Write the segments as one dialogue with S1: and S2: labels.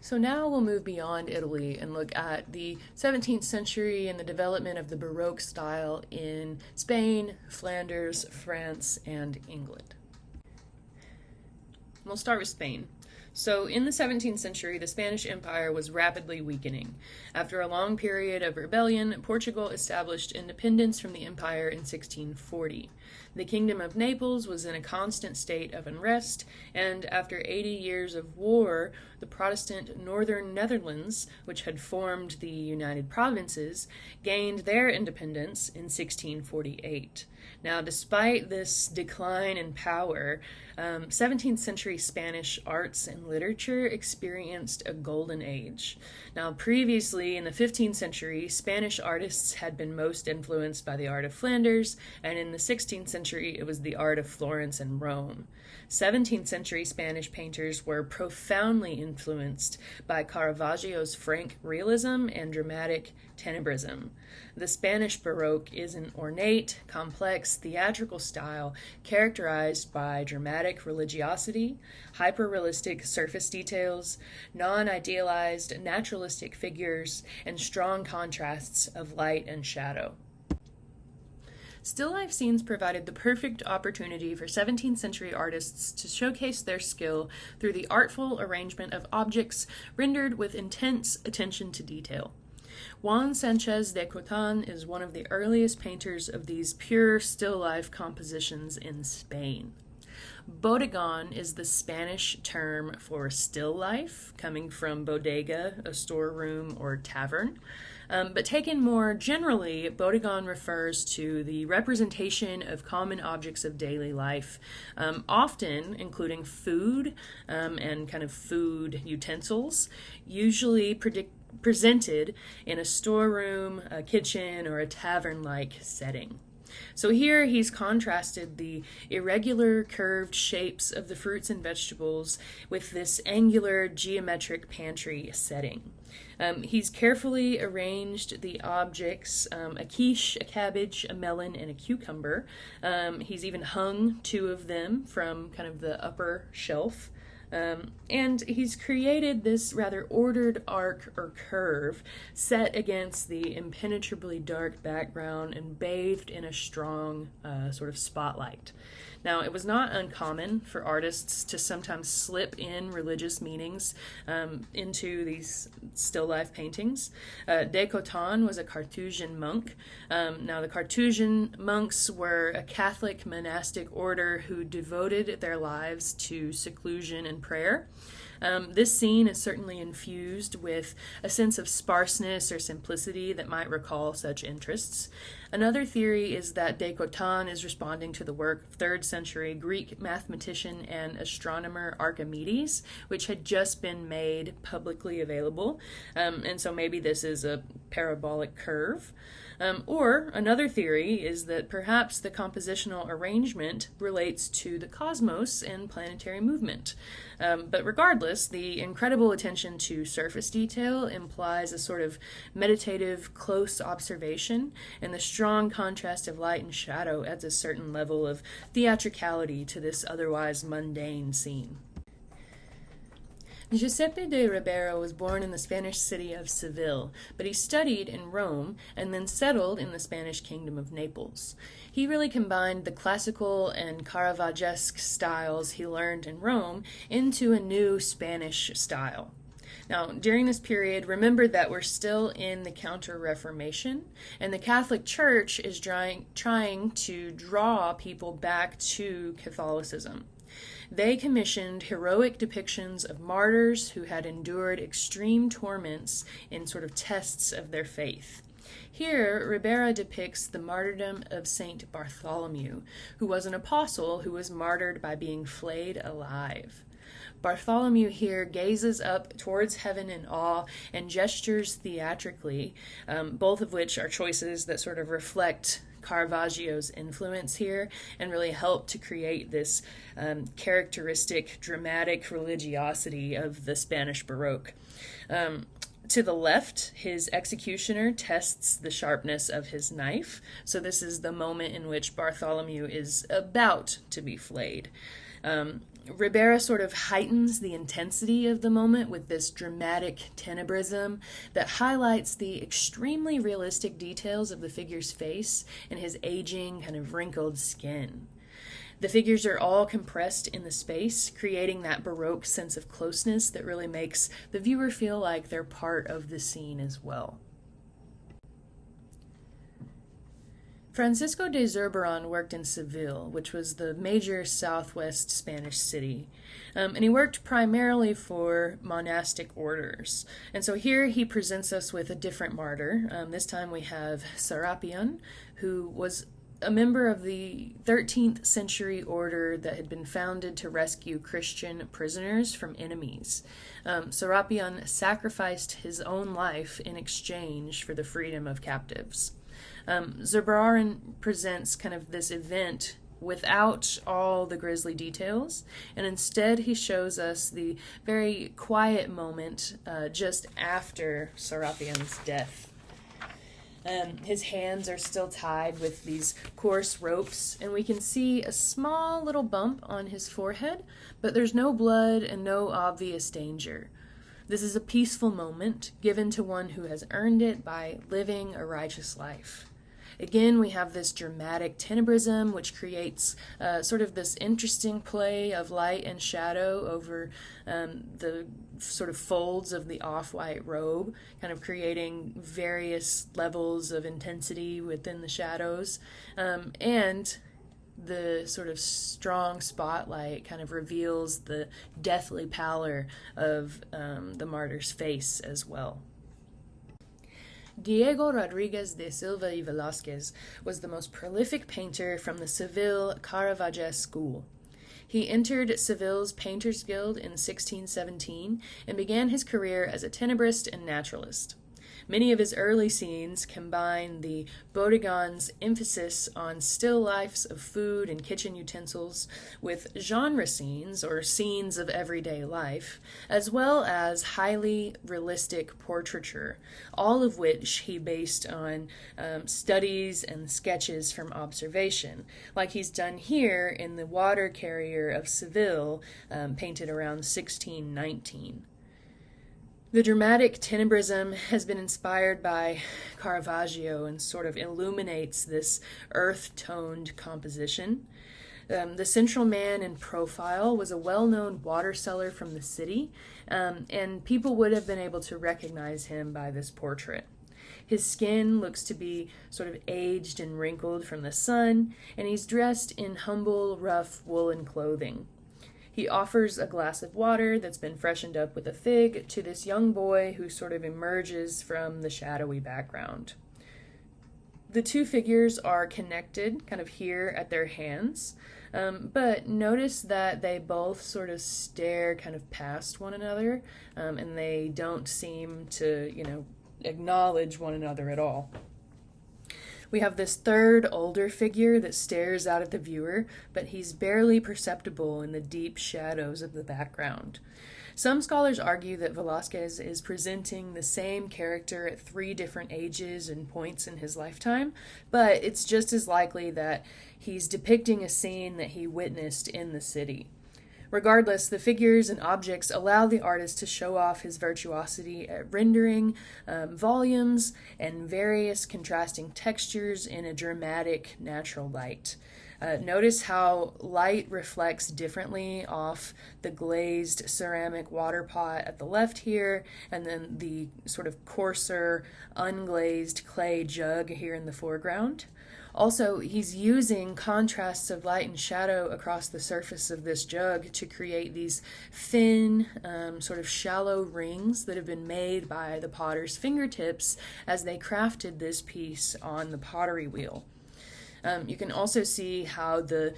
S1: So now we'll move beyond Italy and look at the 17th century and the development of the Baroque style in Spain, Flanders, France, and England. We'll start with Spain. So in the 17th century, the Spanish Empire was rapidly weakening. After a long period of rebellion, Portugal established independence from the empire in 1640. The Kingdom of Naples was in a constant state of unrest, and after 80 years of war, the Protestant Northern Netherlands, which had formed the United Provinces, gained their independence in 1648. Now, despite this decline in power, 17th century Spanish arts and literature experienced a golden age. Now, previously in the 15th century, Spanish artists had been most influenced by the art of Flanders, and in the 16th century, it was the art of Florence and Rome. 17th century Spanish painters were profoundly influenced by Caravaggio's frank realism and dramatic tenebrism. The Spanish Baroque is an ornate, complex, theatrical style characterized by dramatic religiosity, hyper-realistic surface details, non-idealized naturalistic figures, and strong contrasts of light and shadow. Still life scenes provided the perfect opportunity for 17th century artists to showcase their skill through the artful arrangement of objects rendered with intense attention to detail. Juan Sanchez de Cotan is one of the earliest painters of these pure still life compositions in Spain. Bodegon is the Spanish term for still life, coming from bodega, a storeroom or tavern. But taken more generally, bodegon refers to the representation of common objects of daily life, often including food and kind of food utensils, usually presented in a storeroom, a kitchen, or a tavern-like setting. So here he's contrasted the irregular curved shapes of the fruits and vegetables with this angular geometric pantry setting. He's carefully arranged the objects, a quiche, a cabbage, a melon, and a cucumber. He's even hung two of them from kind of the upper shelf. And he's created this rather ordered arc or curve set against the impenetrably dark background and bathed in a strong sort of spotlight. Now, it was not uncommon for artists to sometimes slip in religious meanings into these still life paintings. De Cotan was a Carthusian monk. Now, the Carthusian monks were a Catholic monastic order who devoted their lives to seclusion and prayer. This scene is certainly infused with a sense of sparseness or simplicity that might recall such interests. Another theory is that de Cotan is responding to the work of 3rd century Greek mathematician and astronomer Archimedes, which had just been made publicly available, and so maybe this is a parabolic curve. Or another theory is that perhaps the compositional arrangement relates to the cosmos and planetary movement. But regardless, the incredible attention to surface detail implies a sort of meditative, close observation, and the strong contrast of light and shadow adds a certain level of theatricality to this otherwise mundane scene. Giuseppe de Ribera was born in the Spanish city of Seville, but he studied in Rome and then settled in the Spanish kingdom of Naples. He really combined the classical and Caravaggesque styles he learned in Rome into a new Spanish style. Now, during this period, remember that we're still in the Counter-Reformation, and the Catholic Church is trying to draw people back to Catholicism. They commissioned heroic depictions of martyrs who had endured extreme torments in sort of tests of their faith. Here, Ribera depicts the martyrdom of Saint Bartholomew, who was an apostle who was martyred by being flayed alive. Bartholomew here gazes up towards heaven in awe and gestures theatrically, both of which are choices that sort of reflect Caravaggio's influence here and really help to create this characteristic dramatic religiosity of the Spanish Baroque. To the left, his executioner tests the sharpness of his knife. So this is the moment in which Bartholomew is about to be flayed. Ribera sort of heightens the intensity of the moment with this dramatic tenebrism that highlights the extremely realistic details of the figure's face and his aging, kind of wrinkled skin. The figures are all compressed in the space, creating that Baroque sense of closeness that really makes the viewer feel like they're part of the scene as well. Francisco de Zurbarán worked in Seville, which was the major southwest Spanish city, and he worked primarily for monastic orders. And so here he presents us with a different martyr. This time we have Serapion, who was a member of the 13th century order that had been founded to rescue Christian prisoners from enemies. Serapion sacrificed his own life in exchange for the freedom of captives. Zurbarán presents kind of this event without all the grisly details, and instead he shows us the very quiet moment just after Serapion's death. His hands are still tied with these coarse ropes, and we can see a small little bump on his forehead, but there's no blood and no obvious danger. This is a peaceful moment given to one who has earned it by living a righteous life. Again, we have this dramatic tenebrism, which creates sort of this interesting play of light and shadow over the sort of folds of the off-white robe, kind of creating various levels of intensity within the shadows. And the sort of strong spotlight kind of reveals the deathly pallor of the martyr's face as well. Diego Rodriguez de Silva y Velázquez was the most prolific painter from the Seville Caravaggio school. He entered Seville's Painters Guild in 1617 and began his career as a tenebrist and naturalist. Many of his early scenes combine the Bodegon's emphasis on still lifes of food and kitchen utensils with genre scenes, or scenes of everyday life, as well as highly realistic portraiture, all of which he based on studies and sketches from observation, like he's done here in the water carrier of Seville, painted around 1619. The dramatic tenebrism has been inspired by Caravaggio and sort of illuminates this earth-toned composition. The central man in profile was a well-known water seller from the city, and people would have been able to recognize him by this portrait. His skin looks to be sort of aged and wrinkled from the sun, and he's dressed in humble, rough woolen clothing. He offers a glass of water that's been freshened up with a fig to this young boy who sort of emerges from the shadowy background. The two figures are connected kind of here at their hands, but notice that they both sort of stare kind of past one another, and they don't seem to, acknowledge one another at all. We have this third, older figure that stares out at the viewer, but he's barely perceptible in the deep shadows of the background. Some scholars argue that Velázquez is presenting the same character at 3 different ages and points in his lifetime, but it's just as likely that he's depicting a scene that he witnessed in the city. Regardless, the figures and objects allow the artist to show off his virtuosity at rendering volumes and various contrasting textures in a dramatic, natural light. Notice how light reflects differently off the glazed ceramic water pot at the left here, and then the sort of coarser, unglazed clay jug here in the foreground. Also, he's using contrasts of light and shadow across the surface of this jug to create these thin, sort of shallow rings that have been made by the potter's fingertips as they crafted this piece on the pottery wheel. You can also see how the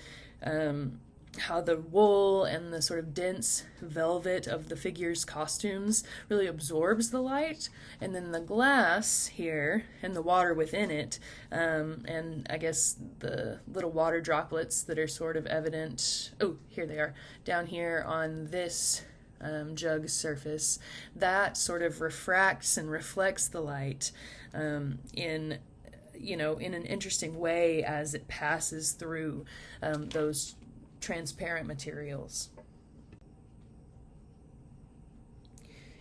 S1: wool and the sort of dense velvet of the figure's costumes really absorbs the light, and then the glass here and the water within it, and I guess the little water droplets that are sort of evident, here they are, down here on this jug surface, that sort of refracts and reflects the light in an interesting way as it passes through those transparent materials.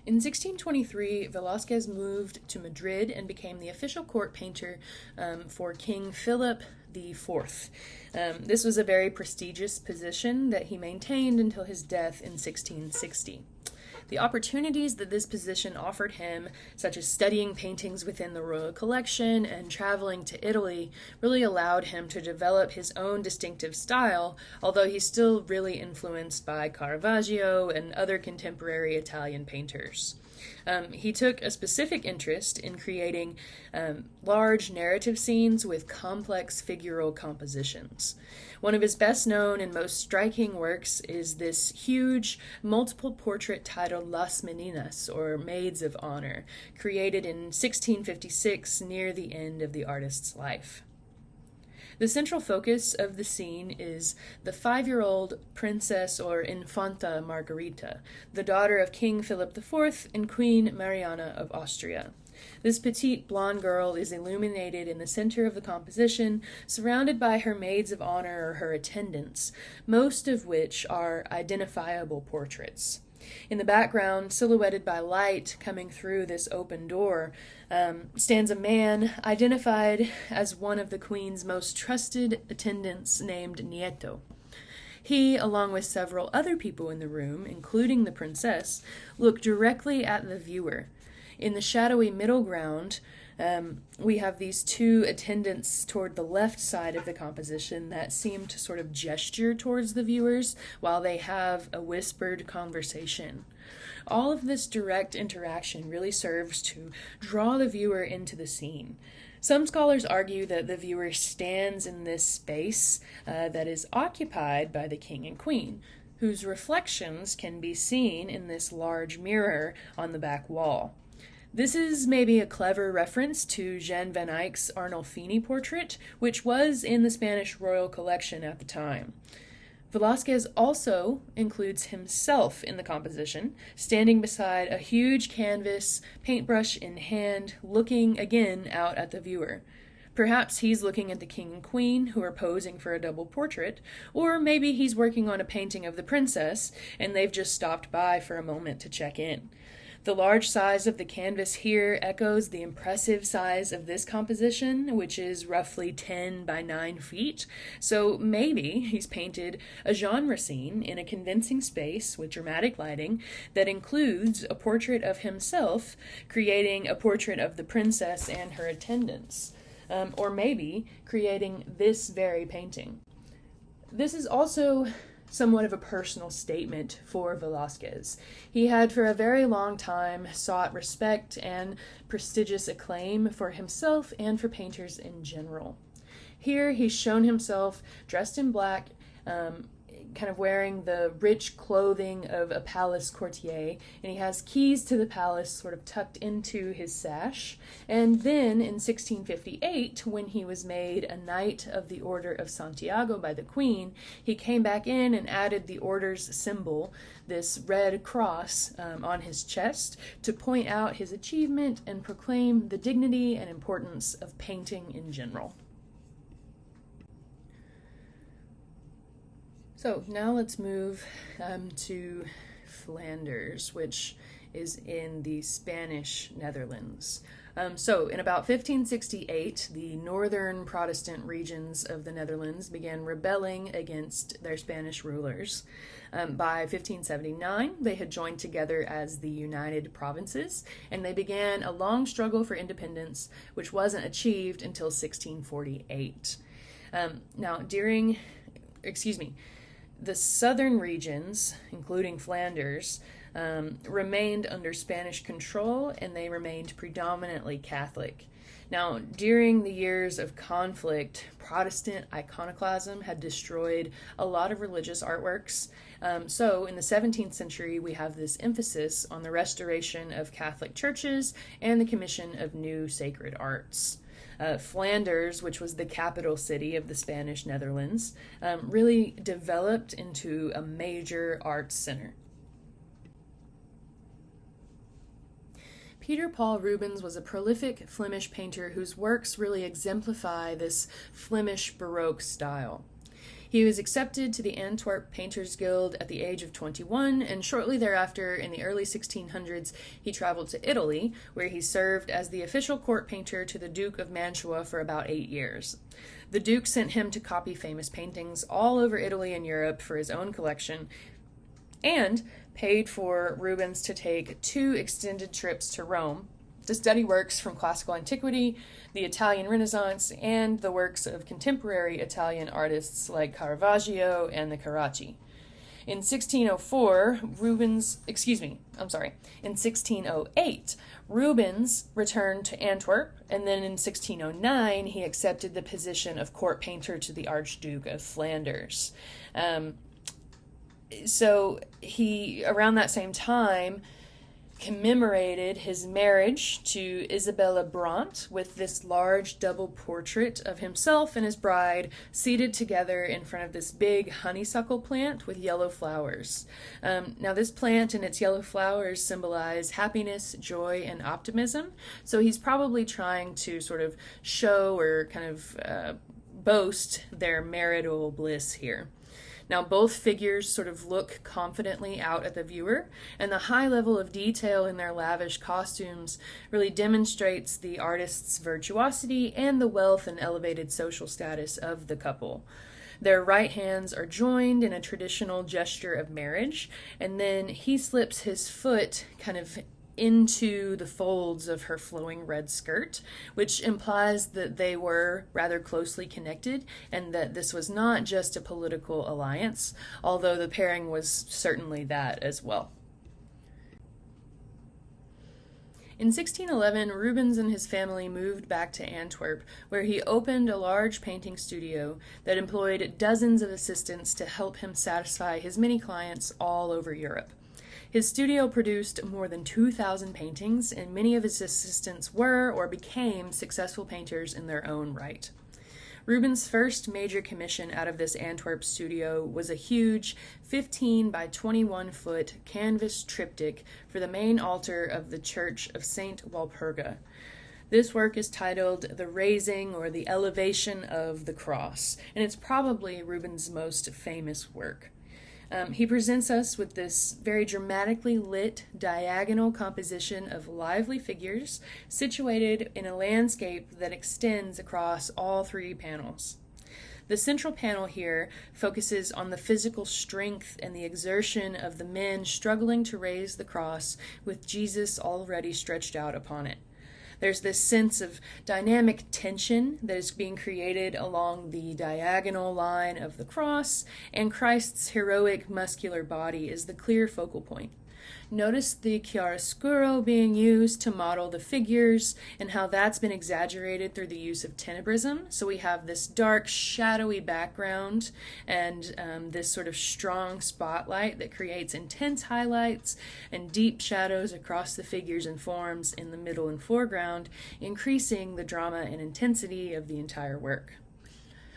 S1: In 1623, Velázquez moved to Madrid and became the official court painter for King Philip IV. This was a very prestigious position that he maintained until his death in 1660. The opportunities that this position offered him, such as studying paintings within the royal collection and traveling to Italy, really allowed him to develop his own distinctive style, although he's still really influenced by Caravaggio and other contemporary Italian painters. He took a specific interest in creating large narrative scenes with complex figural compositions. One of his best known and most striking works is this huge multiple portrait titled Las Meninas, or Maids of Honor, created in 1656 near the end of the artist's life. The central focus of the scene is the 5-year-old princess or Infanta Margarita, the daughter of King Philip IV and Queen Mariana of Austria. This petite blonde girl is illuminated in the center of the composition, surrounded by her maids of honor or her attendants, most of which are identifiable portraits. In the background, silhouetted by light coming through this open door, stands a man identified as one of the Queen's most trusted attendants named Nieto. He, along with several other people in the room, including the princess, look directly at the viewer. In the shadowy middle ground, we have these two attendants toward the left side of the composition that seem to sort of gesture towards the viewers while they have a whispered conversation. All of this direct interaction really serves to draw the viewer into the scene. Some scholars argue that the viewer stands in this space that is occupied by the king and queen, whose reflections can be seen in this large mirror on the back wall. This is maybe a clever reference to Jean van Eyck's Arnolfini portrait, which was in the Spanish royal collection at the time. Velázquez also includes himself in the composition, standing beside a huge canvas, paintbrush in hand, looking again out at the viewer. Perhaps he's looking at the king and queen, who are posing for a double portrait, or maybe he's working on a painting of the princess, and they've just stopped by for a moment to check in. The large size of the canvas here echoes the impressive size of this composition, which is roughly 10 by 9 feet. So maybe he's painted a genre scene in a convincing space with dramatic lighting that includes a portrait of himself, creating a portrait of the princess and her attendants, or maybe creating this very painting. This is also somewhat of a personal statement for Velázquez. He had for a very long time sought respect and prestigious acclaim for himself and for painters in general. Here he's shown himself dressed in black, kind of wearing the rich clothing of a palace courtier, and he has keys to the palace sort of tucked into his sash. And then in 1658, when he was made a Knight of the Order of Santiago by the Queen, he came back in and added the order's symbol, this red cross, on his chest to point out his achievement and proclaim the dignity and importance of painting in general. So now let's move to Flanders, which is in the Spanish Netherlands. So in about 1568, the northern Protestant regions of the Netherlands began rebelling against their Spanish rulers. By 1579, they had joined together as the United Provinces, and they began a long struggle for independence, which wasn't achieved until 1648. The southern regions, including Flanders, remained under Spanish control, and they remained predominantly Catholic. Now, during the years of conflict, Protestant iconoclasm had destroyed a lot of religious artworks. So in the 17th century, we have this emphasis on the restoration of Catholic churches and the commission of new sacred arts. Flanders, which was the capital city of the Spanish Netherlands, really developed into a major arts center. Peter Paul Rubens was a prolific Flemish painter whose works really exemplify this Flemish Baroque style. He was accepted to the Antwerp Painters Guild at the age of 21, and shortly thereafter, in the early 1600s, he traveled to Italy, where he served as the official court painter to the Duke of Mantua for about 8 years. The Duke sent him to copy famous paintings all over Italy and Europe for his own collection, and paid for Rubens to take 2 extended trips to Rome to study works from classical antiquity, the Italian Renaissance, and the works of contemporary Italian artists like Caravaggio and the Carracci. In 1608, Rubens returned to Antwerp, and then in 1609 he accepted the position of court painter to the Archduke of Flanders. So he, around that same time, commemorated his marriage to Isabella Brant with this large double portrait of himself and his bride seated together in front of this big honeysuckle plant with yellow flowers. Now this plant and its yellow flowers symbolize happiness, joy, and optimism, so he's probably trying to sort of show or kind of boast their marital bliss here. Now, both figures sort of look confidently out at the viewer, and the high level of detail in their lavish costumes really demonstrates the artist's virtuosity and the wealth and elevated social status of the couple. Their right hands are joined in a traditional gesture of marriage, and then he slips his foot kind of into the folds of her flowing red skirt, which implies that they were rather closely connected and that this was not just a political alliance, although the pairing was certainly that as well. In 1611, Rubens and his family moved back to Antwerp, where he opened a large painting studio that employed dozens of assistants to help him satisfy his many clients all over Europe. His studio produced more than 2,000 paintings, and many of his assistants were or became successful painters in their own right. Rubens' first major commission out of this Antwerp studio was a huge 15 by 21 foot canvas triptych for the main altar of the Church of St. Walpurga. This work is titled The Raising or the Elevation of the Cross, and it's probably Rubens' most famous work. He presents us with this very dramatically lit diagonal composition of lively figures situated in a landscape that extends across all 3 panels. The central panel here focuses on the physical strength and the exertion of the men struggling to raise the cross with Jesus already stretched out upon it. There's this sense of dynamic tension that is being created along the diagonal line of the cross, and Christ's heroic muscular body is the clear focal point. Notice the chiaroscuro being used to model the figures and how that's been exaggerated through the use of tenebrism. So we have this dark, shadowy background and this sort of strong spotlight that creates intense highlights and deep shadows across the figures and forms in the middle and foreground, increasing the drama and intensity of the entire work.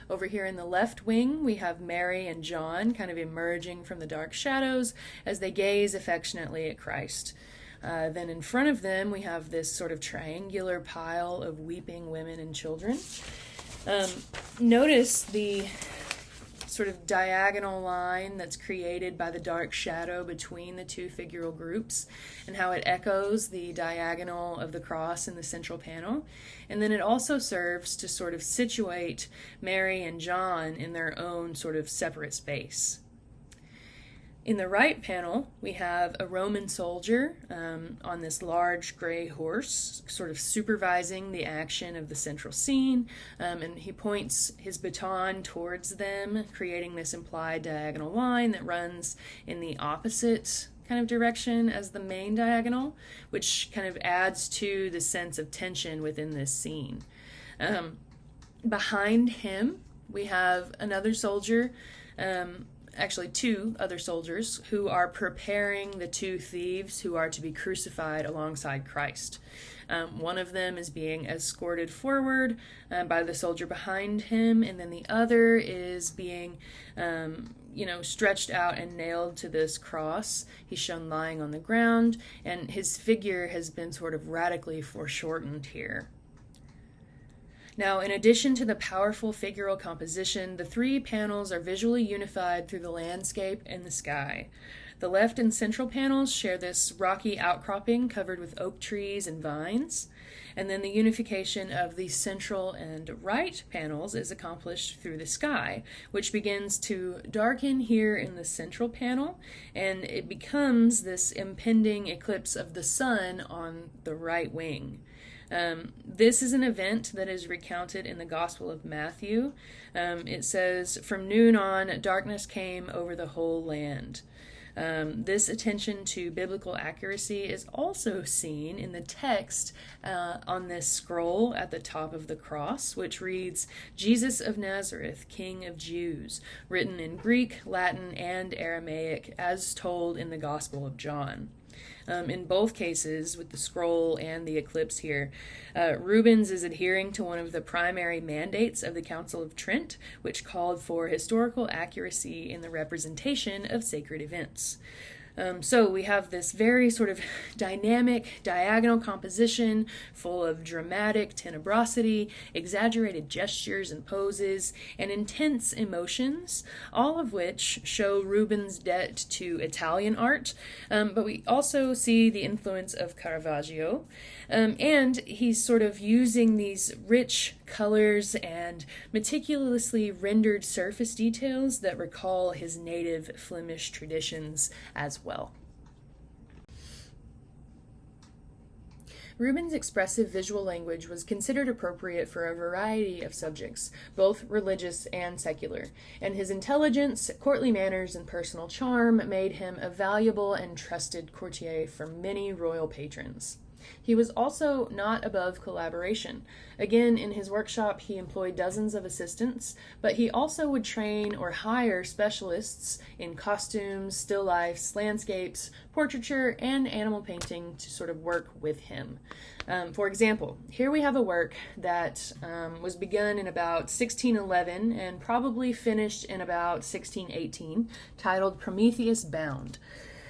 S1: Over here in the left wing, we have Mary and John kind of emerging from the dark shadows as they gaze affectionately at Christ. Then in front of them, we have this sort of triangular pile of weeping women and children. Notice the sort of diagonal line that's created by the dark shadow between the 2 figural groups and how it echoes the diagonal of the cross in the central panel. And then it also serves to sort of situate Mary and John in their own sort of separate space. In the right panel, we have a Roman soldier on this large gray horse, sort of supervising the action of the central scene, and he points his baton towards them, creating this implied diagonal line that runs in the opposite kind of direction as the main diagonal, which kind of adds to the sense of tension within this scene. Behind him, we have another soldier, actually 2 other soldiers who are preparing the 2 thieves who are to be crucified alongside Christ. One of them is being escorted forward by the soldier behind him, and then the other is being stretched out and nailed to this cross. He's shown lying on the ground, and his figure has been sort of radically foreshortened here. Now, in addition to the powerful figural composition, the three panels are visually unified through the landscape and the sky. The left and central panels share this rocky outcropping covered with oak trees and vines, and then the unification of the central and right panels is accomplished through the sky, which begins to darken here in the central panel, and it becomes this impending eclipse of the sun on the right wing. This is an event that is recounted in the Gospel of Matthew. It says, "From noon on, darkness came over the whole land." This attention to biblical accuracy is also seen in the text on this scroll at the top of the cross, which reads, "Jesus of Nazareth, King of Jews," written in Greek, Latin, and Aramaic, as told in the Gospel of John. In both cases, with the scroll and the eclipse here, Rubens is adhering to one of the primary mandates of the Council of Trent, which called for historical accuracy in the representation of sacred events. So we have this very sort of dynamic, diagonal composition full of dramatic tenebrosity, exaggerated gestures and poses, and intense emotions, all of which show Rubens' debt to Italian art, but we also see the influence of Caravaggio, and he's sort of using these rich colors and meticulously rendered surface details that recall his native Flemish traditions as well. Rubens' expressive visual language was considered appropriate for a variety of subjects, both religious and secular, and his intelligence, courtly manners, and personal charm made him a valuable and trusted courtier for many royal patrons. He was also not above collaboration. Again, in his workshop, he employed dozens of assistants, but he also would train or hire specialists in costumes, still lifes, landscapes, portraiture, and animal painting to sort of work with him. For example, here we have a work that was begun in about 1611 and probably finished in about 1618, titled Prometheus Bound.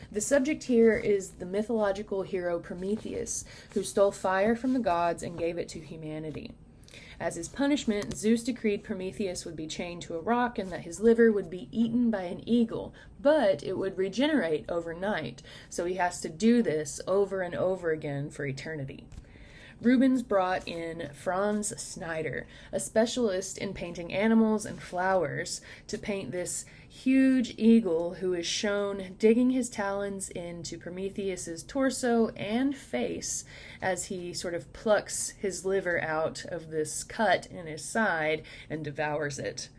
S1: The subject here is the mythological hero Prometheus, who stole fire from the gods and gave it to humanity. As his punishment, Zeus decreed Prometheus would be chained to a rock and that his liver would be eaten by an eagle, but it would regenerate overnight, so he has to do this over and over again for eternity. Rubens brought in Franz Snyder, a specialist in painting animals and flowers, to paint this huge eagle who is shown digging his talons into Prometheus's torso and face as he sort of plucks his liver out of this cut in his side and devours it.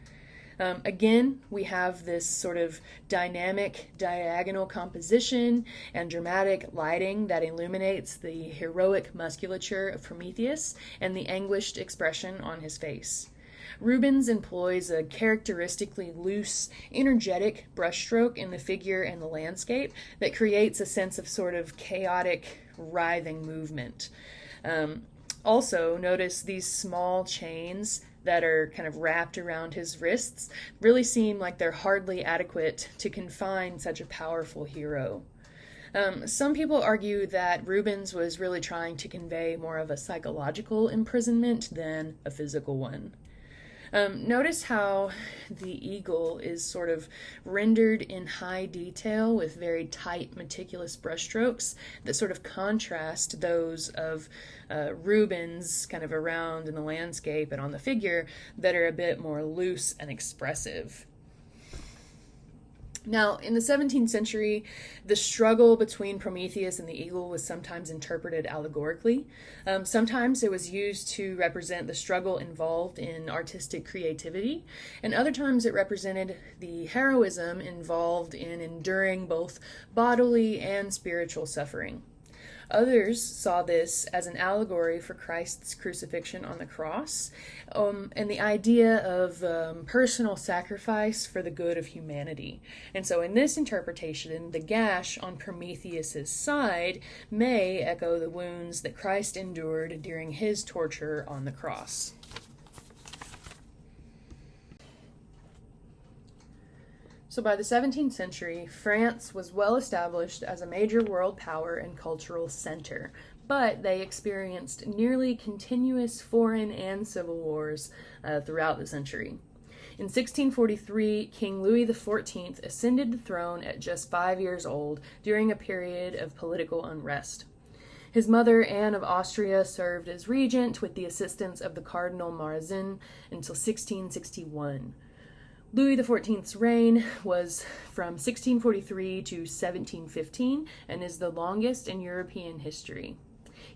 S1: Again, we have this sort of dynamic diagonal composition and dramatic lighting that illuminates the heroic musculature of Prometheus and the anguished expression on his face. Rubens employs a characteristically loose, energetic brushstroke in the figure and the landscape that creates a sense of sort of chaotic, writhing movement. Also, notice these small chains that are kind of wrapped around his wrists really seem like they're hardly adequate to confine such a powerful hero. Some people argue that Rubens was really trying to convey more of a psychological imprisonment than a physical one. Notice how the eagle is sort of rendered in high detail with very tight, meticulous brushstrokes that sort of contrast those of Rubens kind of around in the landscape and on the figure that are a bit more loose and expressive. Now, in the 17th century, the struggle between Prometheus and the eagle was sometimes interpreted allegorically. Sometimes it was used to represent the struggle involved in artistic creativity, and other times it represented the heroism involved in enduring both bodily and spiritual suffering. Others saw this as an allegory for Christ's crucifixion on the cross, and the idea of personal sacrifice for the good of humanity. And so in this interpretation, the gash on Prometheus's side may echo the wounds that Christ endured during his torture on the cross. So by the 17th century, France was well established as a major world power and cultural center, but they experienced nearly continuous foreign and civil wars throughout the century. In 1643, King Louis XIV ascended the throne at just 5 years old during a period of political unrest. His mother, Anne of Austria, served as regent with the assistance of the Cardinal Mazarin until 1661. Louis XIV's reign was from 1643 to 1715 and is the longest in European history.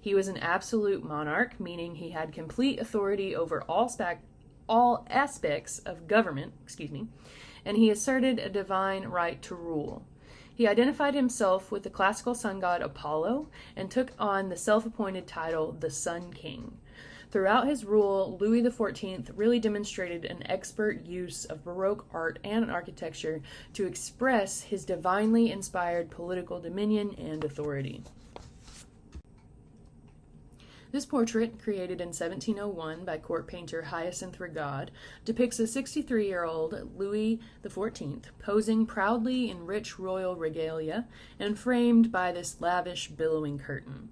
S1: He was an absolute monarch, meaning he had complete authority over all aspects of government, and he asserted a divine right to rule. He identified himself with the classical sun god Apollo and took on the self-appointed title the Sun King. Throughout his rule, Louis XIV really demonstrated an expert use of Baroque art and architecture to express his divinely inspired political dominion and authority. This portrait, created in 1701 by court painter Hyacinthe Rigaud, depicts a 63-year-old Louis XIV posing proudly in rich royal regalia and framed by this lavish billowing curtain.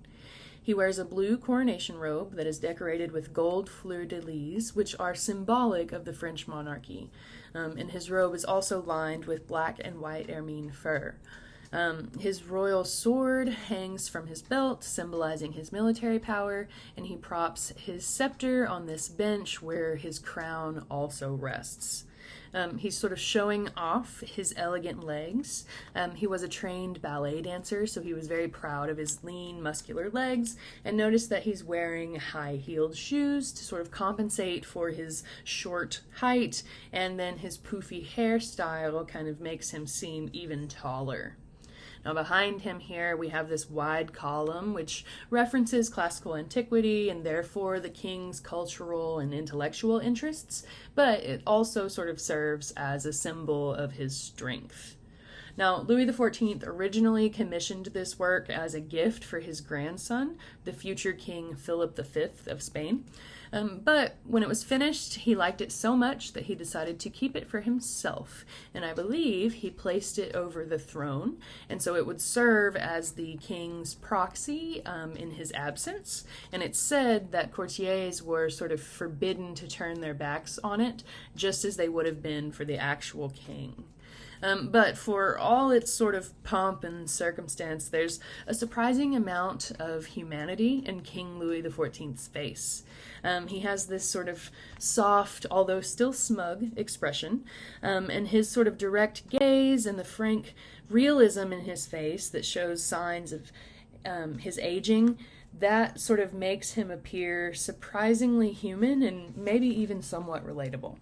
S1: He wears a blue coronation robe that is decorated with gold fleur-de-lis, which are symbolic of the French monarchy, and his robe is also lined with black and white ermine fur. His royal sword hangs from his belt, symbolizing his military power, and he props his scepter on this bench where his crown also rests. He's sort of showing off his elegant legs. He was a trained ballet dancer, so he was very proud of his lean, muscular legs, and notice that he's wearing high-heeled shoes to sort of compensate for his short height, and then his poofy hairstyle kind of makes him seem even taller. Now behind him here we have this wide column which references classical antiquity and therefore the king's cultural and intellectual interests, but it also sort of serves as a symbol of his strength. Now, Louis XIV originally commissioned this work as a gift for his grandson, the future King Philip V of Spain. But when it was finished, he liked it so much that he decided to keep it for himself. And I believe he placed it over the throne, and so it would serve as the king's proxy in his absence. And it's said that courtiers were sort of forbidden to turn their backs on it, just as they would have been for the actual king. But for all its sort of pomp and circumstance, there's a surprising amount of humanity in King Louis XIV's face. He has this sort of soft, although still smug, expression, and his sort of direct gaze and the frank realism in his face that shows signs of his aging, that sort of makes him appear surprisingly human and maybe even somewhat relatable.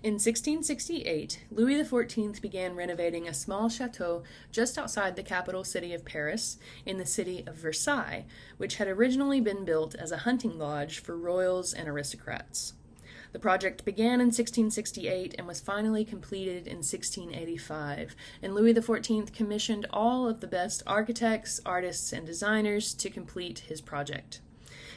S1: In 1668, Louis XIV began renovating a small chateau just outside the capital city of Paris, in the city of Versailles, which had originally been built as a hunting lodge for royals and aristocrats. The project began in 1668 and was finally completed in 1685, and Louis XIV commissioned all of the best architects, artists, and designers to complete his project.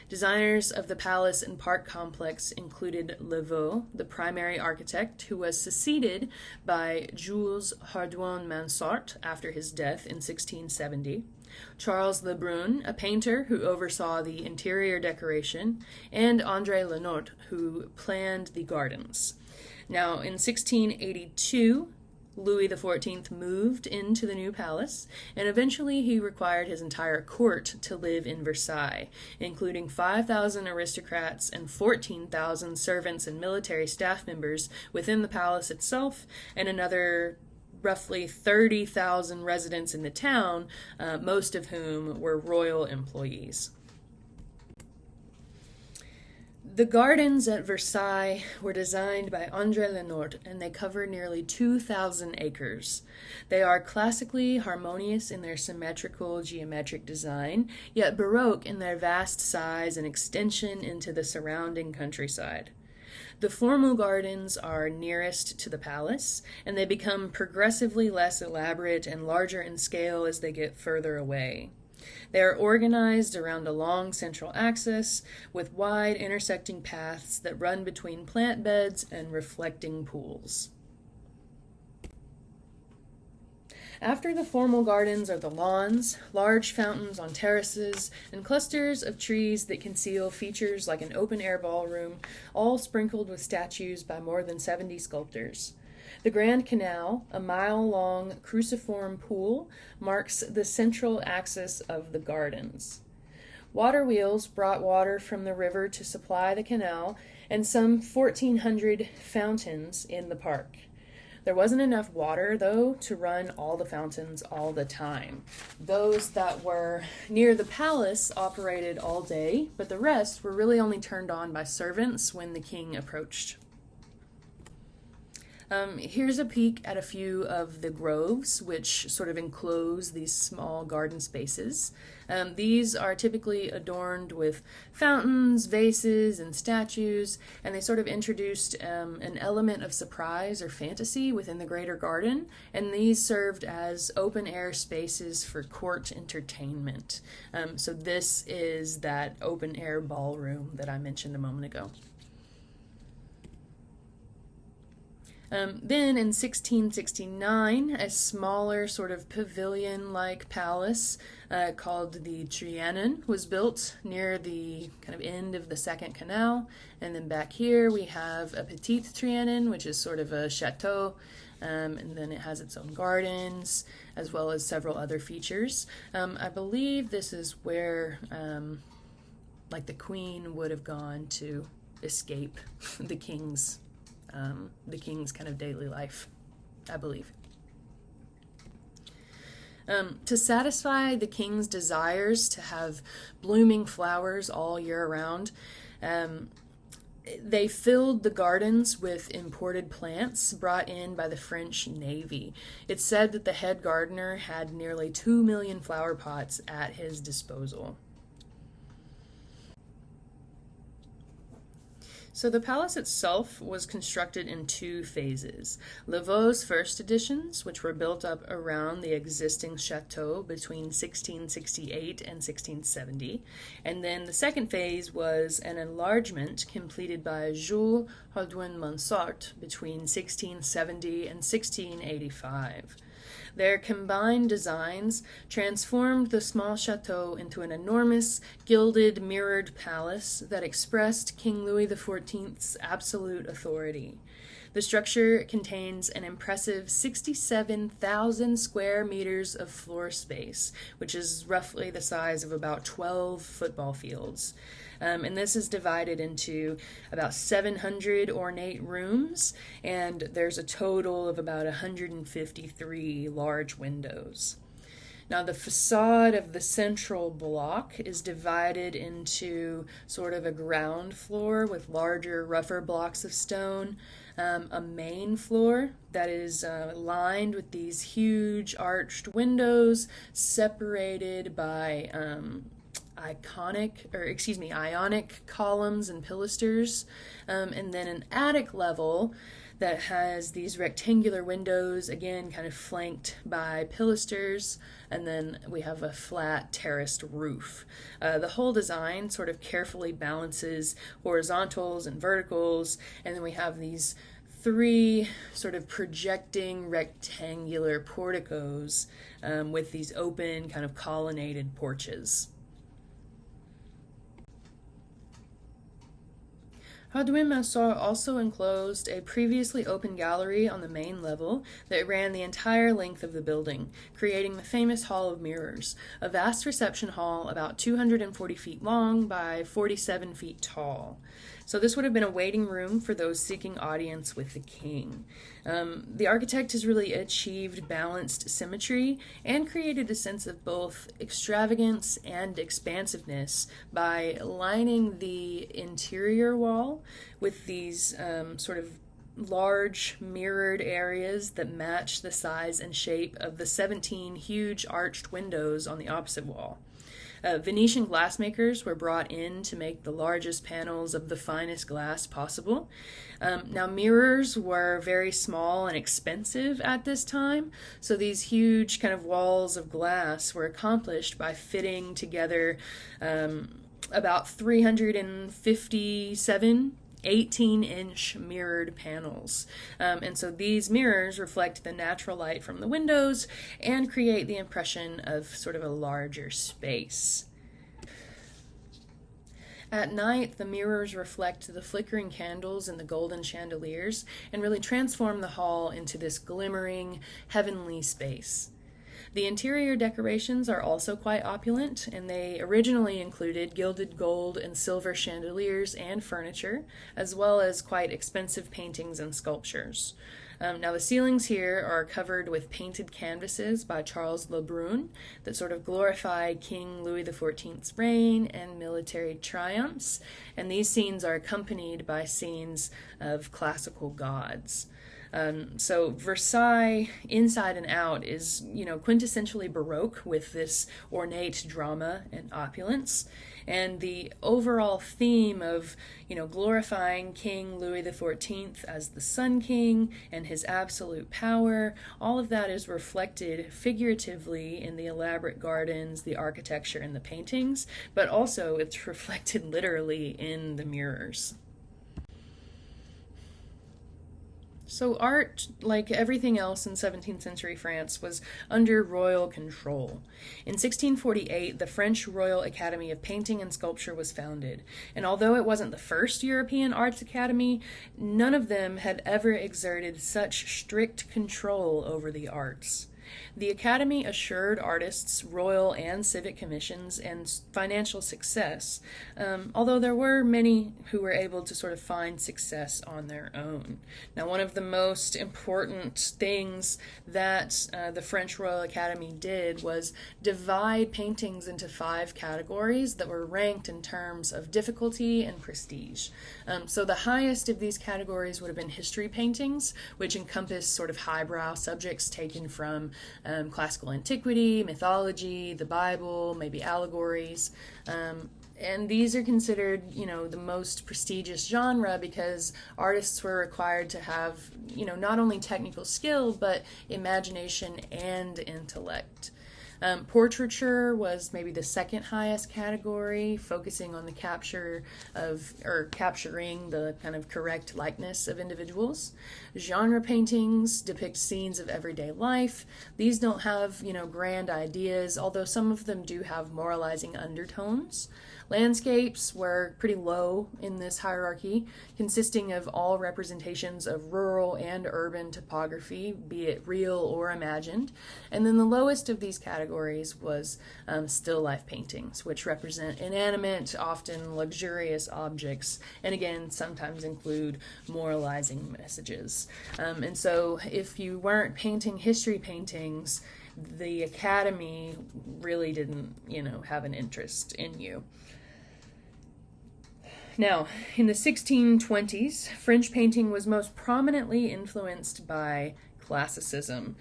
S1: Designers of the palace and park complex included Levaux, the primary architect, who was succeeded by Jules Hardouin-Mansart after his death in 1670, Charles Lebrun, a painter who oversaw the interior decoration, and André Lenort, who planned the gardens. Now, in 1682, Louis XIV moved into the new palace, and eventually he required his entire court to live in Versailles, including 5,000 aristocrats and 14,000 servants and military staff members within the palace itself, and another roughly 30,000 residents in the town, most of whom were royal employees. The gardens at Versailles were designed by André Lenort, and they cover nearly 2,000 acres. They are classically harmonious in their symmetrical geometric design, yet Baroque in their vast size and extension into the surrounding countryside. The formal gardens are nearest to the palace, and they become progressively less elaborate and larger in scale as they get further away. They are organized around a long central axis with wide intersecting paths that run between plant beds and reflecting pools. After the formal gardens are the lawns, large fountains on terraces, and clusters of trees that conceal features like an open-air ballroom, all sprinkled with statues by more than 70 sculptors. The Grand Canal, a mile-long cruciform pool, marks the central axis of the gardens. Water wheels brought water from the river to supply the canal, and some 1,400 fountains in the park. There wasn't enough water, though, to run all the fountains all the time. Those that were near the palace operated all day, but the rest were really only turned on by servants when the king approached. Here's a peek at a few of the groves, which sort of enclose these small garden spaces. These are typically adorned with fountains, vases, and statues, and they sort of introduced an element of surprise or fantasy within the greater garden, and these served as open-air spaces for court entertainment. So this is that open-air ballroom that I mentioned a moment ago. Then in 1669, a smaller sort of pavilion-like palace called the Trianon was built near the kind of end of the second canal. And then back here we have a Petit Trianon, which is sort of a chateau, and then it has its own gardens, as well as several other features. I believe this is where like the queen would have gone to escape the king's kind of daily life, I believe. To satisfy the king's desires to have blooming flowers all year round, they filled the gardens with imported plants brought in by the French Navy. It's said that the head gardener had nearly 2 million flower pots at his disposal. So the palace itself was constructed in 2 phases. Laveau's first editions, which were built up around the existing chateau between 1668 and 1670. And then the second phase was an enlargement completed by Jules Hardouin-Mansart between 1670 and 1685. Their combined designs transformed the small chateau into an enormous, gilded, mirrored palace that expressed King Louis XIV's absolute authority. The structure contains an impressive 67,000 square meters of floor space, which is roughly the size of about 12 football fields. And this is divided into about 700 ornate rooms, and there's a total of about 153 large windows. Now, the facade of the central block is divided into sort of a ground floor with larger, rougher blocks of stone, a main floor that is lined with these huge arched windows separated by ionic columns and pilasters, and then an attic level that has these rectangular windows, again kind of flanked by pilasters, and then we have a flat terraced roof. The whole design sort of carefully balances horizontals and verticals, and then we have these 3 sort of projecting rectangular porticos with these open kind of colonnaded porches. Hardouin-Mansart also enclosed a previously open gallery on the main level that ran the entire length of the building, creating the famous Hall of Mirrors, a vast reception hall about 240 feet long by 47 feet tall. So this would have been a waiting room for those seeking audience with the king. The architect has really achieved balanced symmetry and created a sense of both extravagance and expansiveness by lining the interior wall with these sort of large mirrored areas that match the size and shape of the 17 huge arched windows on the opposite wall. Venetian glassmakers were brought in to make the largest panels of the finest glass possible. Now, mirrors were very small and expensive at this time, so these huge kind of walls of glass were accomplished by fitting together about 357 18-inch mirrored panels. And so these mirrors reflect the natural light from the windows and create the impression of sort of a larger space. At night, the mirrors reflect the flickering candles in the golden chandeliers and really transform the hall into this glimmering, heavenly space. The interior decorations are also quite opulent, and they originally included gilded gold and silver chandeliers and furniture, as well as quite expensive paintings and sculptures. Now, the ceilings here are covered with painted canvases by Charles Le Brun that sort of glorify King Louis XIV's reign and military triumphs, and these scenes are accompanied by scenes of classical gods. So Versailles, inside and out, is, quintessentially Baroque with this ornate drama and opulence. And the overall theme of, glorifying King Louis XIV as the Sun King and his absolute power, all of that is reflected figuratively in the elaborate gardens, the architecture, and the paintings, but also it's reflected literally in the mirrors. So art, like everything else in 17th century France, was under royal control. In 1648, the French Royal Academy of Painting and Sculpture was founded, and although it wasn't the first European arts academy, none of them had ever exerted such strict control over the arts. The Academy assured artists royal and civic commissions and financial success, although there were many who were able to sort of find success on their own. Now, one of the most important things that the French Royal Academy did was divide paintings into 5 categories that were ranked in terms of difficulty and prestige. So the highest of these categories would have been history paintings, which encompass sort of highbrow subjects taken from classical antiquity, mythology, the Bible, maybe allegories. And these are considered, the most prestigious genre because artists were required to have, not only technical skill, but imagination and intellect. Portraiture was maybe the second highest category, focusing on the capturing the kind of correct likeness of individuals. Genre paintings depict scenes of everyday life. These don't have, grand ideas, although some of them do have moralizing undertones. Landscapes were pretty low in this hierarchy, consisting of all representations of rural and urban topography, be it real or imagined. And then the lowest of these categories was still life paintings, which represent inanimate, often luxurious objects, and again, sometimes include moralizing messages. And so if you weren't painting history paintings, the Academy really didn't, have an interest in you. Now, in the 1620s, French painting was most prominently influenced by classicism.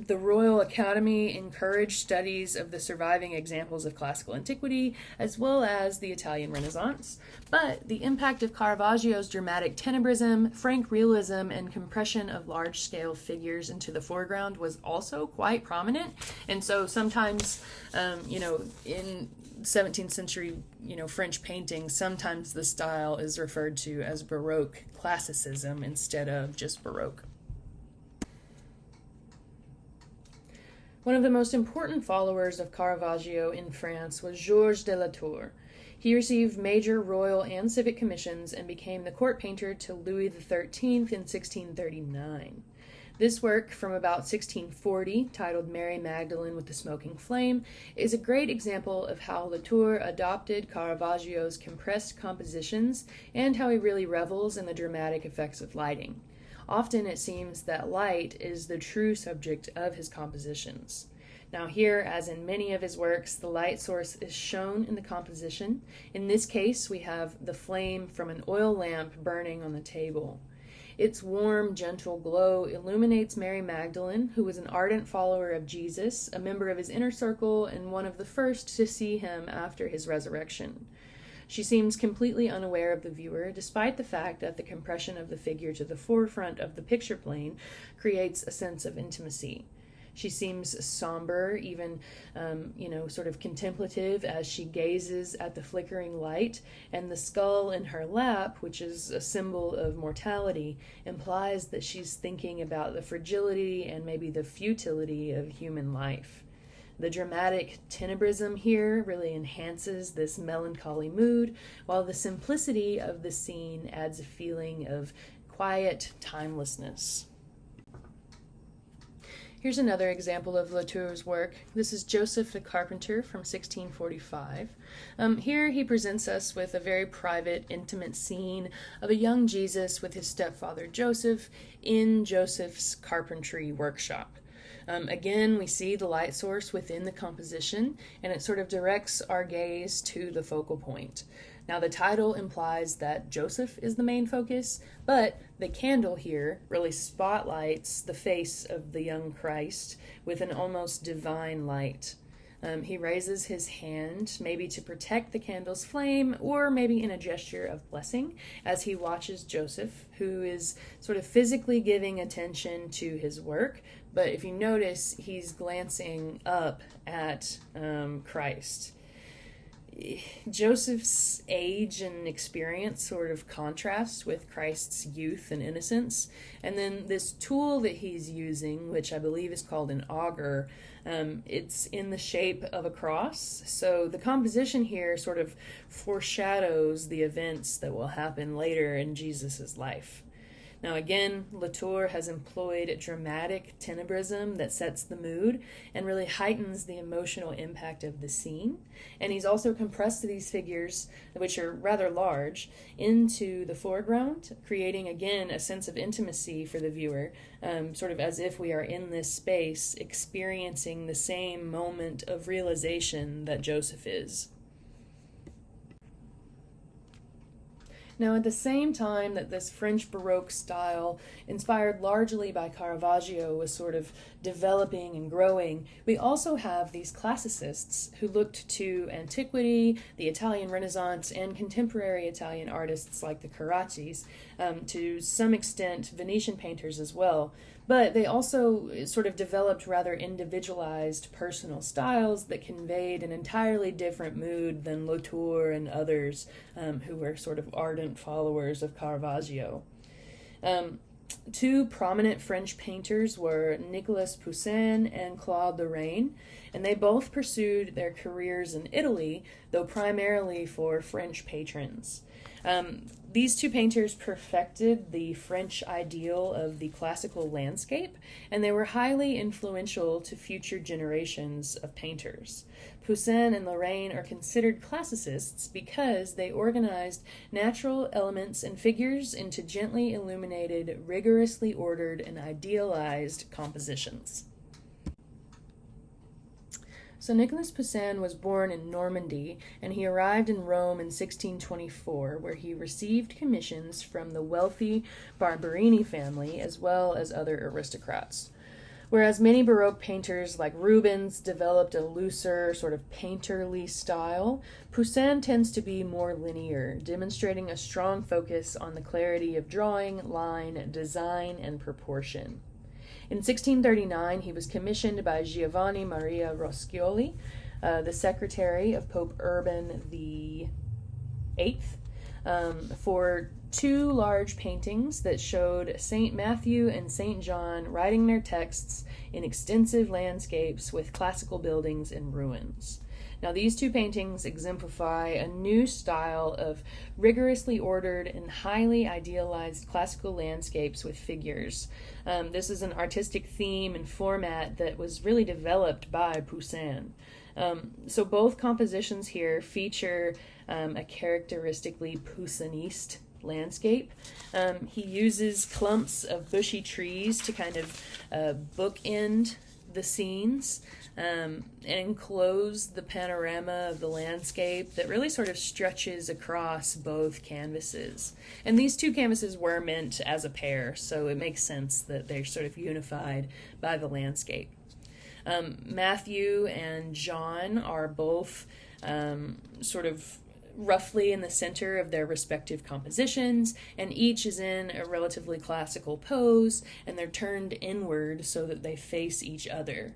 S1: The Royal Academy encouraged studies of the surviving examples of classical antiquity, as well as the Italian Renaissance. But the impact of Caravaggio's dramatic tenebrism, frank realism, and compression of large-scale figures into the foreground was also quite prominent. And so sometimes, in 17th century, French painting, sometimes the style is referred to as Baroque classicism instead of just Baroque. One of the most important followers of Caravaggio in France was Georges de la Tour. He received major royal and civic commissions and became the court painter to Louis XIII in 1639. This work from about 1640, titled Mary Magdalene with the Smoking Flame, is a great example of how Latour adopted Caravaggio's compressed compositions and how he really revels in the dramatic effects of lighting. Often it seems that light is the true subject of his compositions. Now here, as in many of his works, the light source is shown in the composition. In this case, we have the flame from an oil lamp burning on the table. Its warm, gentle glow illuminates Mary Magdalene, who was an ardent follower of Jesus, a member of his inner circle, and one of the first to see him after his resurrection. She seems completely unaware of the viewer, despite the fact that the compression of the figure to the forefront of the picture plane creates a sense of intimacy. She seems somber, even, sort of contemplative as she gazes at the flickering light, and the skull in her lap, which is a symbol of mortality, implies that she's thinking about the fragility and maybe the futility of human life. The dramatic tenebrism here really enhances this melancholy mood, while the simplicity of the scene adds a feeling of quiet timelessness. Here's another example of Latour's work. This is Joseph the Carpenter from 1645. Here he presents us with a very private, intimate scene of a young Jesus with his stepfather Joseph in Joseph's carpentry workshop. Again, we see the light source within the composition, and it sort of directs our gaze to the focal point. Now, the title implies that Joseph is the main focus, but the candle here really spotlights the face of the young Christ with an almost divine light. He raises his hand, maybe to protect the candle's flame, or maybe in a gesture of blessing, as he watches Joseph, who is sort of physically giving attention to his work. But if you notice, he's glancing up at Christ. Joseph's age and experience sort of contrasts with Christ's youth and innocence. And then this tool that he's using, which I believe is called an auger, it's in the shape of a cross. So the composition here sort of foreshadows the events that will happen later in Jesus' life. Now again, Latour has employed dramatic tenebrism that sets the mood and really heightens the emotional impact of the scene. And he's also compressed these figures, which are rather large, into the foreground, creating again a sense of intimacy for the viewer, sort of as if we are in this space experiencing the same moment of realization that Joseph is. Now, at the same time that this French Baroque style, inspired largely by Caravaggio, was sort of developing and growing, we also have these classicists who looked to antiquity, the Italian Renaissance, and contemporary Italian artists like the Carraccis, to some extent Venetian painters as well. But they also sort of developed rather individualized personal styles that conveyed an entirely different mood than Latour and others who were sort of ardent followers of Caravaggio. Two prominent French painters were Nicolas Poussin and Claude Lorraine, and they both pursued their careers in Italy, though primarily for French patrons. These two painters perfected the French ideal of the classical landscape, and they were highly influential to future generations of painters. Poussin and Lorraine are considered classicists because they organized natural elements and figures into gently illuminated, rigorously ordered, and idealized compositions. So Nicolas Poussin was born in Normandy, and he arrived in Rome in 1624, where he received commissions from the wealthy Barberini family as well as other aristocrats. Whereas many Baroque painters like Rubens developed a looser, sort of painterly style, Poussin tends to be more linear, demonstrating a strong focus on the clarity of drawing, line, design, and proportion. In 1639, he was commissioned by Giovanni Maria Roscioli, the secretary of Pope Urban VIII, for two large paintings that showed St. Matthew and St. John writing their texts in extensive landscapes with classical buildings in ruins. Now, these two paintings exemplify a new style of rigorously ordered and highly idealized classical landscapes with figures. This is an artistic theme and format that was really developed by Poussin. So both compositions here feature a characteristically Poussiniste landscape. He uses clumps of bushy trees to kind of bookend the scenes. enclose the panorama of the landscape that really sort of stretches across both canvases. And these two canvases were meant as a pair, so it makes sense that they're sort of unified by the landscape. Matthew and John are both sort of roughly in the center of their respective compositions, and each is in a relatively classical pose, and they're turned inward so that they face each other.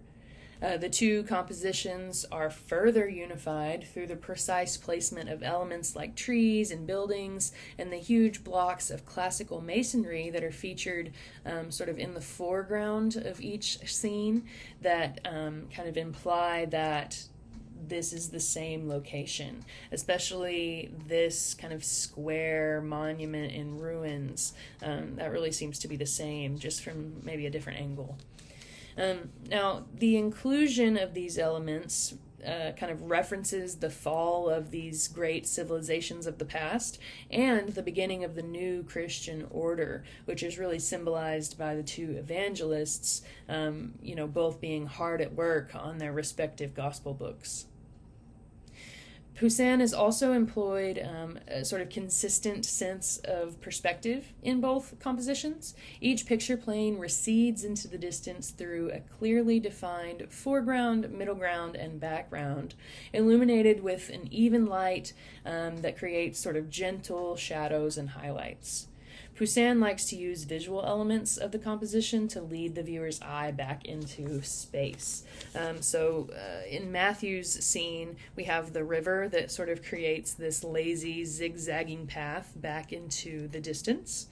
S1: The two compositions are further unified through the precise placement of elements like trees and buildings and the huge blocks of classical masonry that are featured sort of in the foreground of each scene that kind of imply that this is the same location, especially this kind of square monument in ruins. That really seems to be the same, just from maybe a different angle. Now, the inclusion of these elements kind of references the fall of these great civilizations of the past and the beginning of the new Christian order, which is really symbolized by the two evangelists, both being hard at work on their respective gospel books. Poussin has also employed a sort of consistent sense of perspective in both compositions. Each picture plane recedes into the distance through a clearly defined foreground, middle ground, and background, illuminated with an even light that creates sort of gentle shadows and highlights. Poussin likes to use visual elements of the composition to lead the viewer's eye back into space. In Matthew's scene, we have the river that sort of creates this lazy, zigzagging path back into the distance.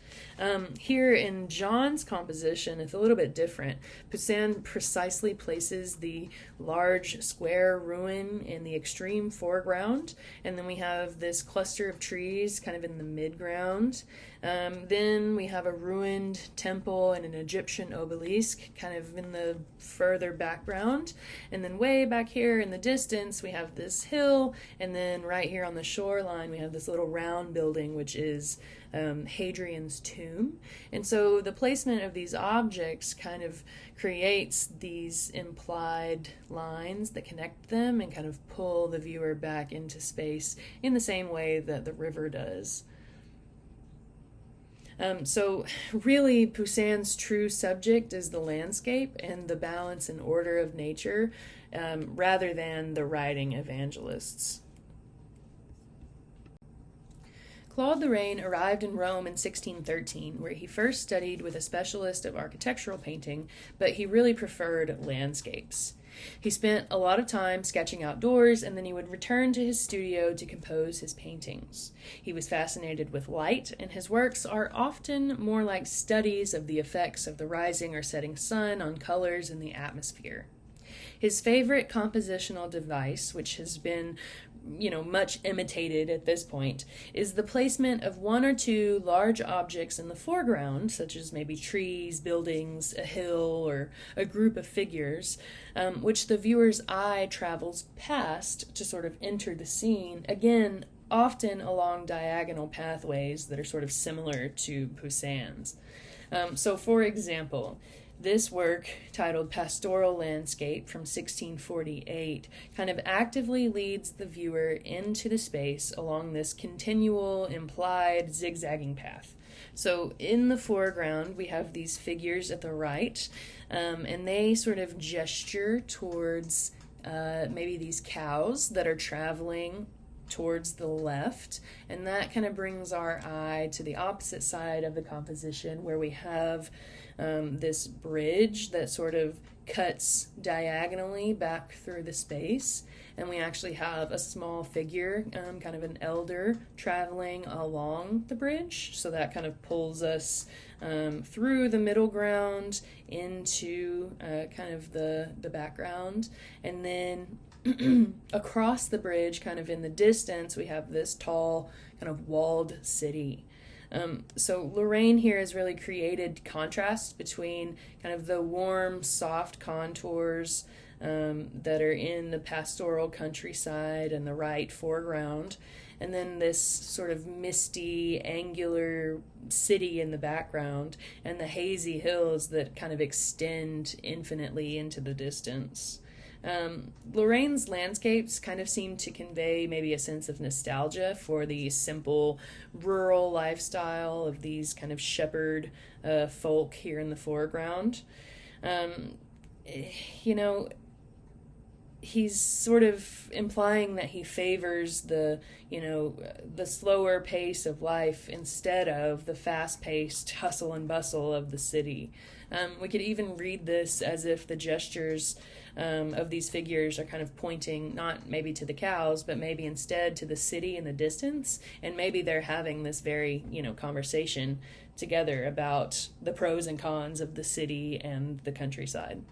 S1: Here in John's composition, it's a little bit different. Poussin precisely places the large square ruin in the extreme foreground, and then we have this cluster of trees kind of in the midground. Then we have a ruined temple and an Egyptian obelisk kind of in the further background. And then way back here in the distance, we have this hill. And then right here on the shoreline, we have this little round building, which is Hadrian's tomb. And so the placement of these objects kind of creates these implied lines that connect them and kind of pull the viewer back into space in the same way that the river does. So really, Poussin's true subject is the landscape and the balance and order of nature, rather than the writing evangelists. Claude Lorraine arrived in Rome in 1613, where he first studied with a specialist of architectural painting, but he really preferred landscapes. He spent a lot of time sketching outdoors, and then he would return to his studio to compose his paintings. He was fascinated with light, and his works are often more like studies of the effects of the rising or setting sun on colors in the atmosphere. His favorite compositional device, which has been much imitated at this point, is the placement of one or two large objects in the foreground, such as maybe trees, buildings, a hill, or a group of figures, which the viewer's eye travels past to sort of enter the scene, again, often along diagonal pathways that are sort of similar to Poussin's. So, for example, this work, titled Pastoral Landscape from 1648, kind of actively leads the viewer into the space along this continual, implied, zigzagging path. So in the foreground, we have these figures at the right, and they sort of gesture towards maybe these cows that are traveling towards the left, and that kind of brings our eye to the opposite side of the composition, where we have this bridge that sort of cuts diagonally back through the space, and we actually have a small figure, kind of an elder, traveling along the bridge, so that kind of pulls us through the middle ground into kind of the background, and then across the bridge, kind of in the distance, we have this tall, kind of walled city. So Lorraine here has really created contrast between kind of the warm, soft contours that are in the pastoral countryside and the right foreground, and then this sort of misty, angular city in the background, and the hazy hills that kind of extend infinitely into the distance. Lorraine's landscapes kind of seem to convey maybe a sense of nostalgia for the simple rural lifestyle of these kind of shepherd folk here in the foreground. Um, you know, he's sort of implying that he favors the slower pace of life instead of the fast-paced hustle and bustle of the city. We could even read this as if the gestures of these figures are kind of pointing not maybe to the cows, but maybe instead to the city in the distance, and maybe they're having this very, conversation together about the pros and cons of the city and the countryside.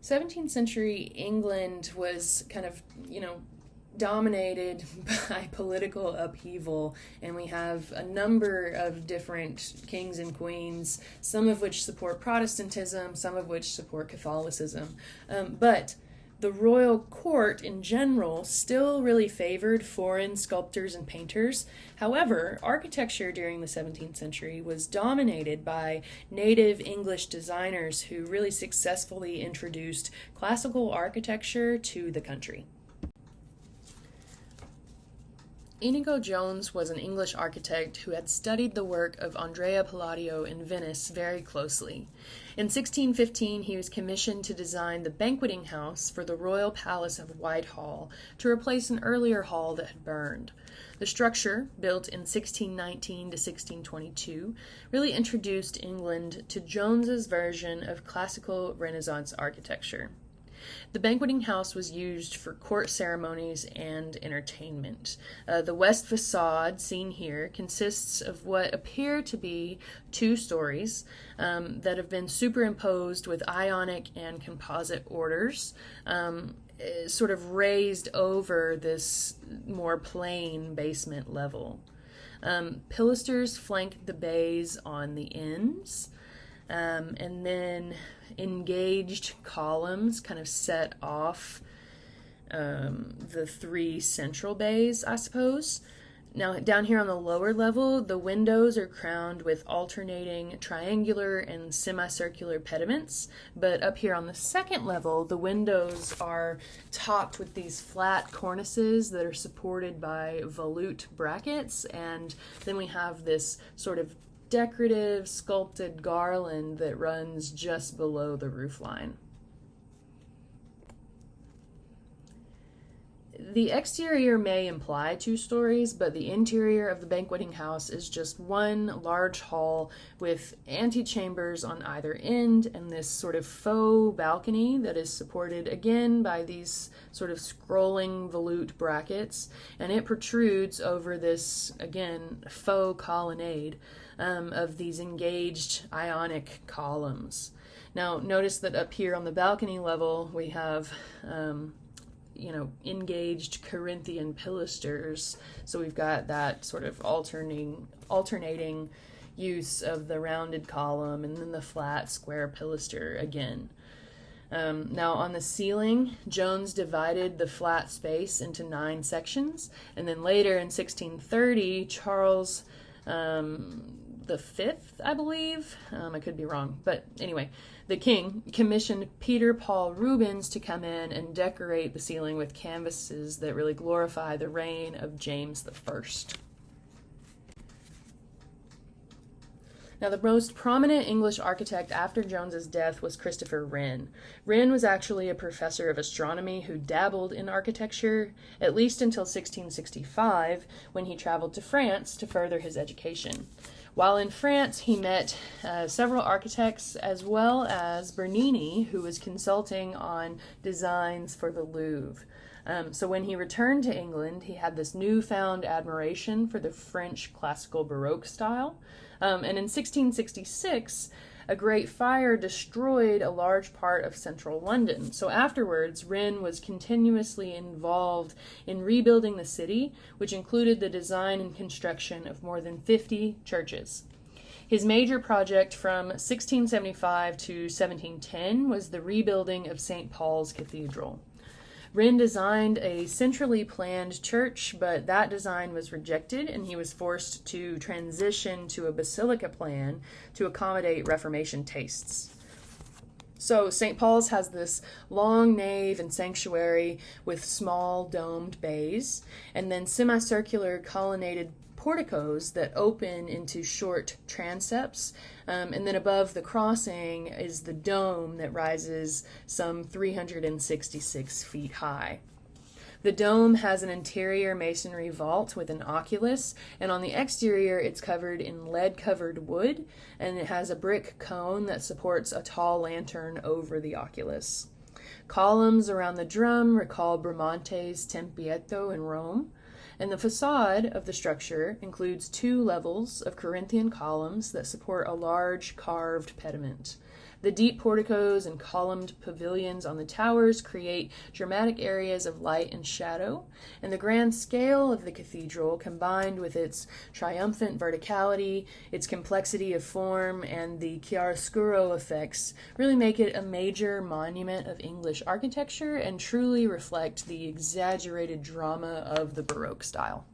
S1: 17th century England was kind of, dominated by political upheaval, and we have a number of different kings and queens, some of which support Protestantism, some of which support Catholicism. But the royal court in general still really favored foreign sculptors and painters. However, architecture during the 17th century was dominated by native English designers who really successfully introduced classical architecture to the country. Inigo Jones was an English architect who had studied the work of Andrea Palladio in Venice very closely. In 1615, he was commissioned to design the banqueting house for the Royal Palace of Whitehall to replace an earlier hall that had burned. The structure, built in 1619 to 1622, really introduced England to Jones's version of classical Renaissance architecture. The banqueting house was used for court ceremonies and entertainment. The west facade, seen here, consists of what appear to be two stories that have been superimposed with Ionic and composite orders, sort of raised over this more plain basement level. Pilasters flank the bays on the ends, and then engaged columns kind of set off the three central bays, I suppose. Now, down here on the lower level, the windows are crowned with alternating triangular and semicircular pediments, but up here on the second level, the windows are topped with these flat cornices that are supported by volute brackets, and then we have this sort of decorative sculpted garland that runs just below the roofline. The exterior may imply two stories, but the interior of the banqueting house is just one large hall with antechambers on either end and this sort of faux balcony that is supported again by these sort of scrolling volute brackets, and it protrudes over this, again, faux colonnade of these engaged Ionic columns. Now, notice that up here on the balcony level, we have engaged Corinthian pilasters. So we've got that sort of alternating use of the rounded column and then the flat square pilaster again. Now on the ceiling, Jones divided the flat space into 9 sections, and then later in 1630, Charles the Fifth, I believe, I could be wrong, but anyway, the king commissioned Peter Paul Rubens to come in and decorate the ceiling with canvases that really glorify the reign of James I. Now, the most prominent English architect after Jones's death was Christopher Wren. Wren was actually a professor of astronomy who dabbled in architecture, at least until 1665, when he traveled to France to further his education. While in France, he met several architects as well as Bernini, who was consulting on designs for the Louvre. So when he returned to England, he had this newfound admiration for the French classical Baroque style. And in 1666, a great fire destroyed a large part of central London. So afterwards, Wren was continuously involved in rebuilding the city, which included the design and construction of more than 50 churches. His major project from 1675 to 1710 was the rebuilding of St. Paul's Cathedral. Wren designed a centrally planned church, but that design was rejected, and he was forced to transition to a basilica plan to accommodate Reformation tastes. So St. Paul's has this long nave and sanctuary with small domed bays, and then semicircular colonnaded porticos that open into short transepts. And then above the crossing is the dome that rises some 366 feet high. The dome has an interior masonry vault with an oculus, and on the exterior it's covered in lead-covered wood, and it has a brick cone that supports a tall lantern over the oculus. Columns around the drum recall Bramante's Tempietto in Rome, and the facade of the structure includes 2 levels of Corinthian columns that support a large carved pediment. The deep porticos and columned pavilions on the towers create dramatic areas of light and shadow, and the grand scale of the cathedral, combined with its triumphant verticality, its complexity of form, and the chiaroscuro effects, really make it a major monument of English architecture and truly reflect the exaggerated drama of the Baroque style.